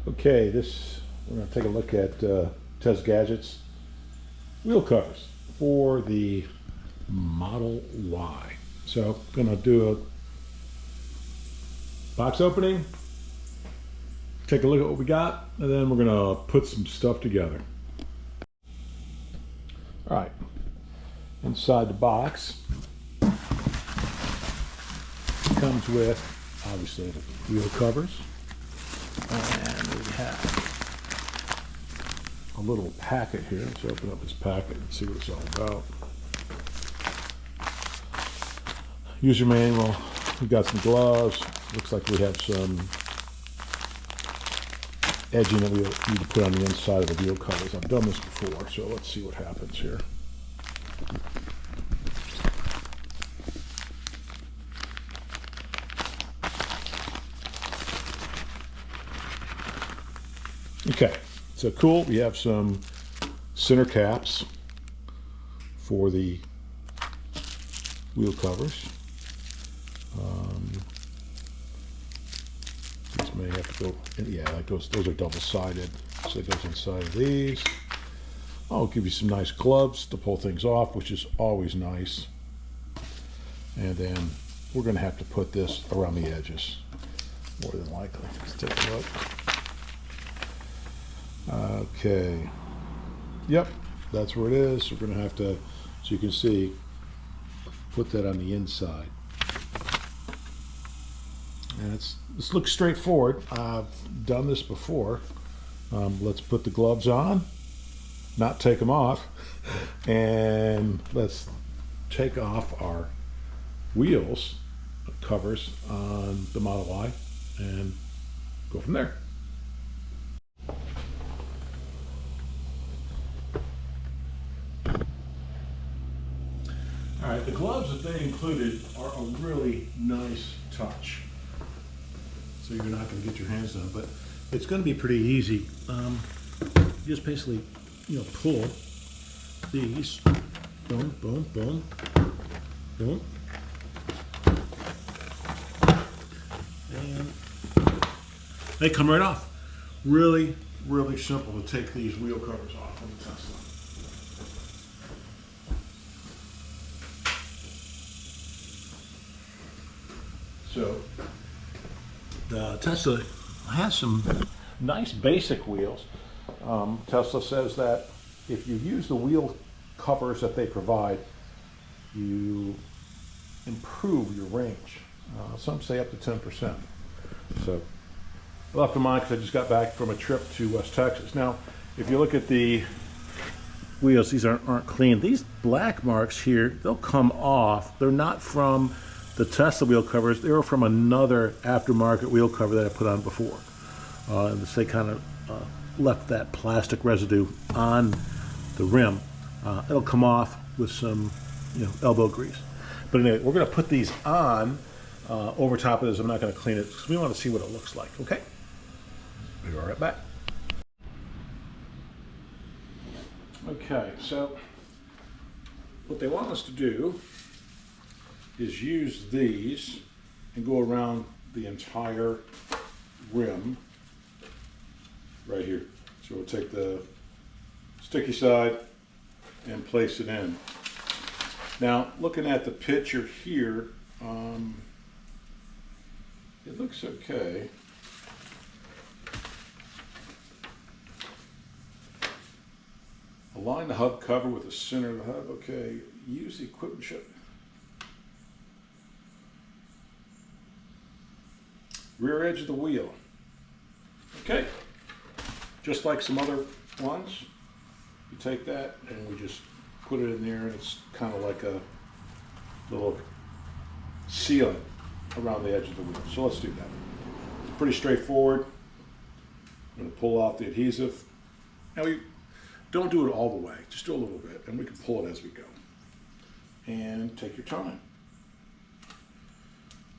Okay, we're going to take a look at Gagets wheel covers for the Model Y. So I'm going to do a box opening, take a look at what we got, and then we're going to put some stuff together. All right, inside the box comes with obviously the wheel covers, and we have a little packet here. Let's open up this packet and see what it's all about. User manual. We've got some gloves. Looks like we have some edging that we need to put on the inside of the wheel covers. I've done this before, so let's see what happens here. Okay, so cool. We have some center caps for the wheel covers. These may have to go, yeah, like those are double-sided, so it goes inside of these. I'll give you some nice gloves to pull things off, which is always nice. And then we're going to have to put this around the edges, more than likely. Let's take a look. Okay, yep, that's where it is. We're going to have to, so you can see, put that on the inside. And this looks straightforward. I've done this before. Let's put the gloves on, not take them off, and let's take off our wheels covers on the Model Y and go from there. All right, the gloves that they included are a really nice touch. So you're not going to get your hands on, but it's going to be pretty easy. Just basically, pull these, boom, boom, boom, boom, and they come right off. Really, really simple to take these wheel covers off on the Tesla. So the Tesla has some nice basic wheels. Tesla says that if you use the wheel covers that they provide, you improve your range. Some say up to 10%. So I left them on because I just got back from a trip to West Texas. Now, if you look at the wheels, these aren't clean. These black marks here, they'll come off. They're not from the Tesla wheel covers. They were from another aftermarket wheel cover that I put on before. And they kind of left that plastic residue on the rim. It'll come off with some, elbow grease. But anyway, we're going to put these on over top of this. I'm not going to clean it because we want to see what it looks like. Okay, we'll be right back. Okay, so what they want us to do is use these and go around the entire rim right here. So we'll take the sticky side and place it in. Now, looking at the picture here, it looks okay. Align the hub cover with the center of the hub. Okay, use the equipment ship. Rear edge of the wheel. Okay, just like some other ones, you take that and we just put it in there, and it's kind of like a little sealant around the edge of the wheel. So let's do that. It's pretty straightforward. I'm going to pull off the adhesive. Now we don't do it all the way, just do a little bit, and we can pull it as we go. And take your time.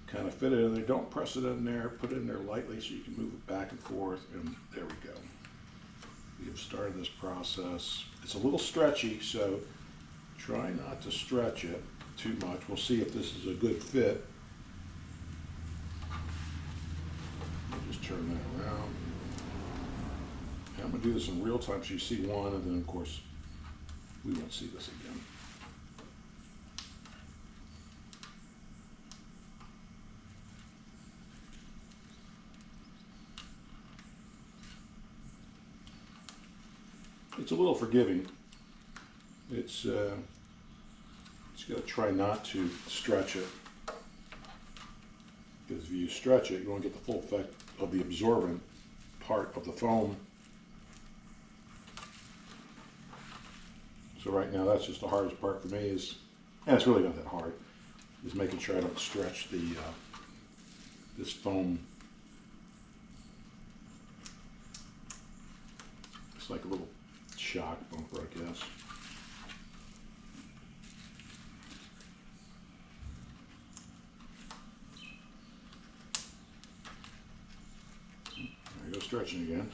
Kind of fit it in there. Don't press it in there. Put it in there lightly so you can move it back and forth. And there we go. We have started this process. It's a little stretchy, so try not to stretch it too much. We'll see if this is a good fit. Just turn that around. I'm going to do this in real time so you see one, and then of course we won't see this again. It's a little forgiving. It's got to try not to stretch it, because if you stretch it, you won't get the full effect of the absorbent part of the foam. So right now, that's just the hardest part for me is, and it's really not that hard, is making sure I don't stretch the this foam. It's like a little shock bumper, I guess. There you go, stretching again.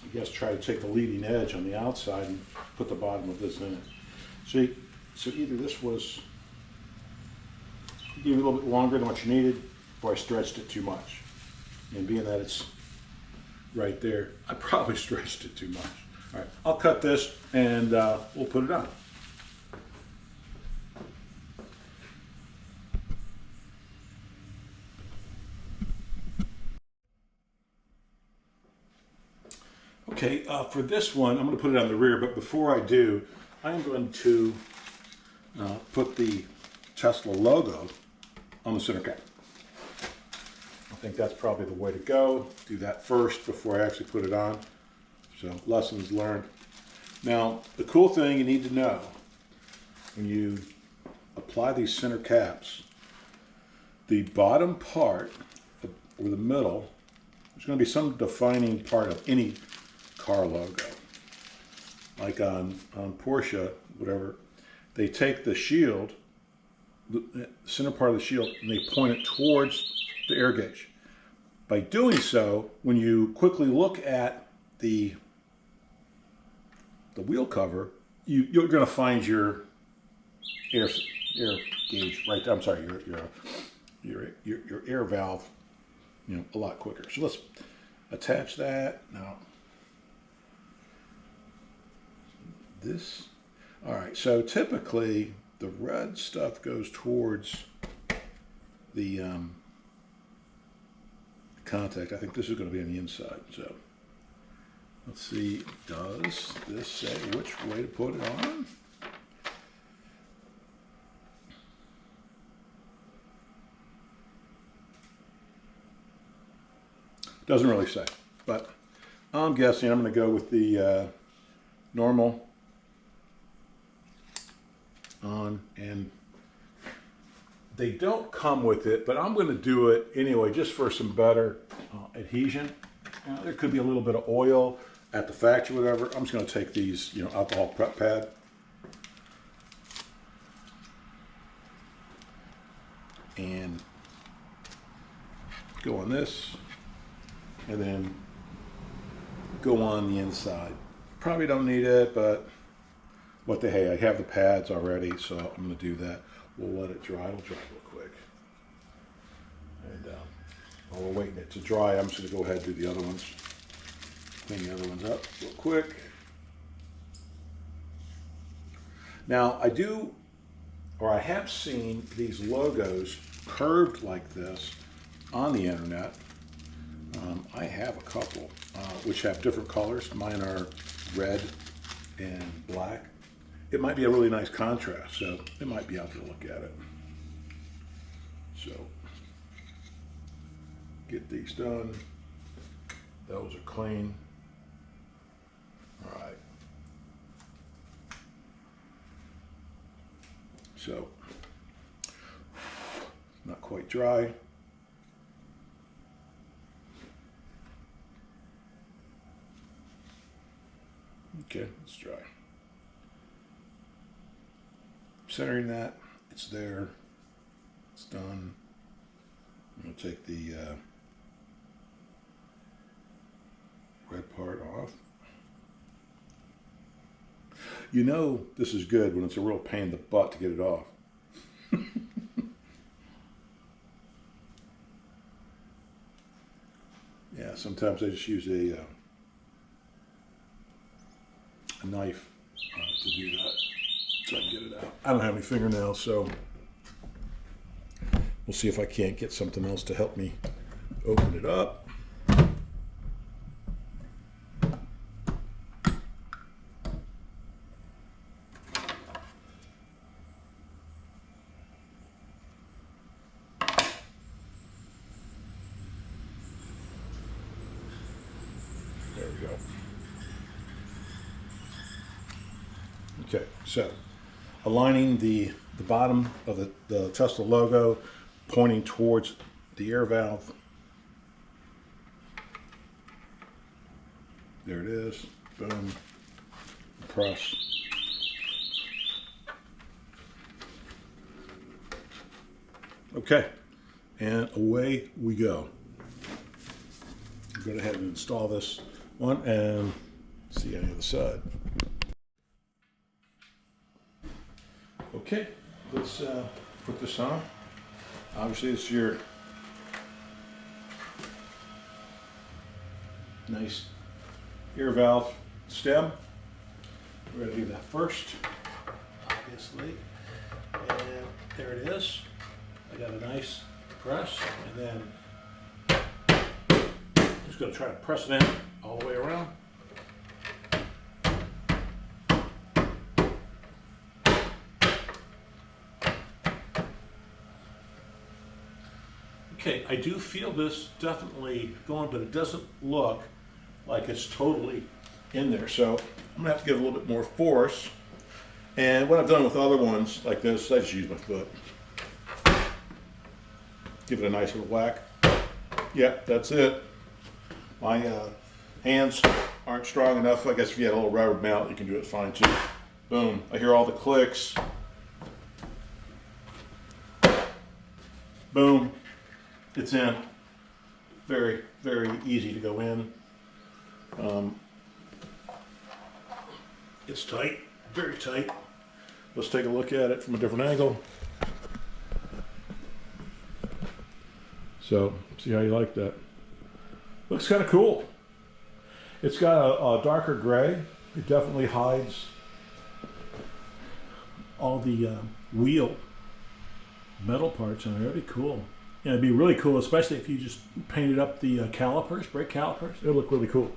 I guess try to take the leading edge on the outside and put the bottom of this in it. See, so either this was maybe a little bit longer than what you needed, or I stretched it too much. And being that it's right there, I probably stretched it too much. All right, I'll cut this and we'll put it on. Okay, for this one, I'm going to put it on the rear, but before I do, I'm going to put the Tesla logo on the center cap. I think that's probably the way to go. Do that first before I actually put it on. So, lessons learned. Now, the cool thing you need to know, when you apply these center caps, the bottom part, or the middle, there's going to be some defining part of any car logo. Like on Porsche, whatever, they take the shield, the center part of the shield, and they point it towards the air gauge. By doing so, when you quickly look at the wheel cover, you're going to find your air gauge right there. I'm sorry, your air valve, a lot quicker. So let's attach that now. This, all right, so typically the red stuff goes towards the contact. I think this is going to be on the inside. So let's see, does this say which way to put it on? Doesn't really say, but I'm guessing I'm going to go with the normal on, and they don't come with it, but I'm going to do it anyway just for some better adhesion. There could be a little bit of oil at the factory, whatever. I'm just going to take these, alcohol prep pad and go on this, and then go on the inside. Probably don't need it, but hey, I have the pads already, so I'm going to do that. We'll let it dry. It'll dry real quick. And while we're waiting it to dry, I'm just going to go ahead and do the other ones. Clean the other ones up real quick. Now, I have seen these logos curved like this on the internet. I have a couple which have different colors. Mine are red and black. It might be a really nice contrast, so it might be out there to look at it. So get these done. Those are clean. All right. So, not quite dry. Okay, it's dry. Centering that, it's there, it's done. I'm going to take the red part off. You know this is good when it's a real pain in the butt to get it off. Yeah, sometimes I just use a knife to do that, so I can get it out. I don't have any fingernails, so we'll see if I can't get something else to help me open it up. There we go. Okay, so aligning the bottom of the Tesla logo, pointing towards the air valve. There it is. Boom. Press. Okay, and away we go. Go ahead and install this one and see on the other side. Okay, let's put this on. Obviously, it's your nice air valve stem. We're going to do that first, obviously. And there it is. I got a nice press, and then just going to try to press it in all the way around. Okay, I do feel this definitely going, but it doesn't look like it's totally in there. So I'm gonna have to give it a little bit more force. And what I've done with other ones like this, I just use my foot. Give it a nice little whack. Yep, that's it. My hands aren't strong enough. I guess if you had a little rubber mount, you can do it fine too. Boom, I hear all the clicks. Boom. It's in. Very, very easy to go in. It's tight, very tight. Let's take a look at it from a different angle. So, see how you like that. Looks kind of cool. It's got a darker gray. It definitely hides all the wheel metal parts on there. That'd be cool. Yeah, it'd be really cool, especially if you just painted up the calipers, brake calipers. It'll look really cool.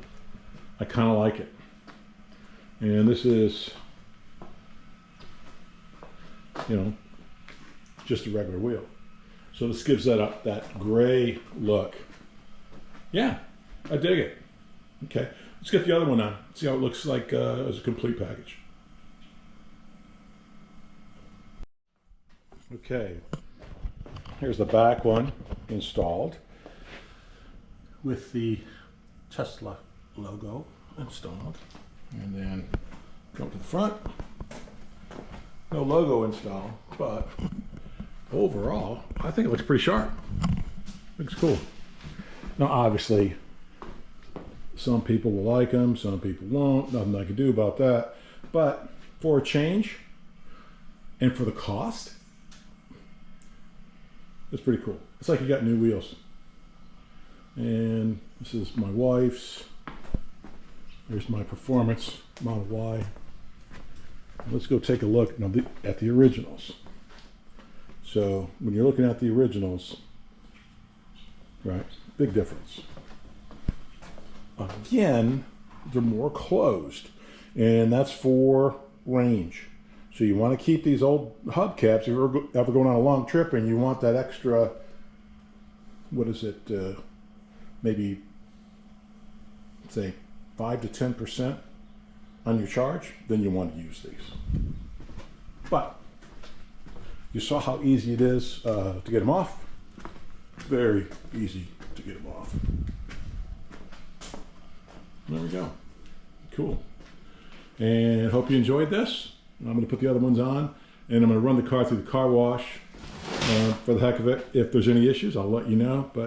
I kind of like it. And this is, you know, just a regular wheel. So this gives that gray look. Yeah, I dig it. Okay, let's get the other one on. See how it looks like as a complete package. Okay. Here's the back one installed with the Tesla logo installed. And then go to the front. No logo installed, but overall, I think it looks pretty sharp. Looks cool. Now, obviously, some people will like them, some people won't. Nothing I can do about that. But for a change, and for the cost, it's pretty cool. It's like you got new wheels. And this is my wife's. Here's my Performance Model Y. Let's go take a look now at the originals. So when you're looking at the originals, right, big difference. Again, they're more closed, and that's for range. So you want to keep these old hubcaps if you're ever going on a long trip and you want that extra, what is it, maybe say 5 to 10% on your charge, then you want to use these. But you saw how easy it is to get them off. Very easy to get them off. There we go. Cool. And hope you enjoyed this. I'm going to put the other ones on, and I'm going to run the car through the car wash for the heck of it. If there's any issues, I'll let you know. But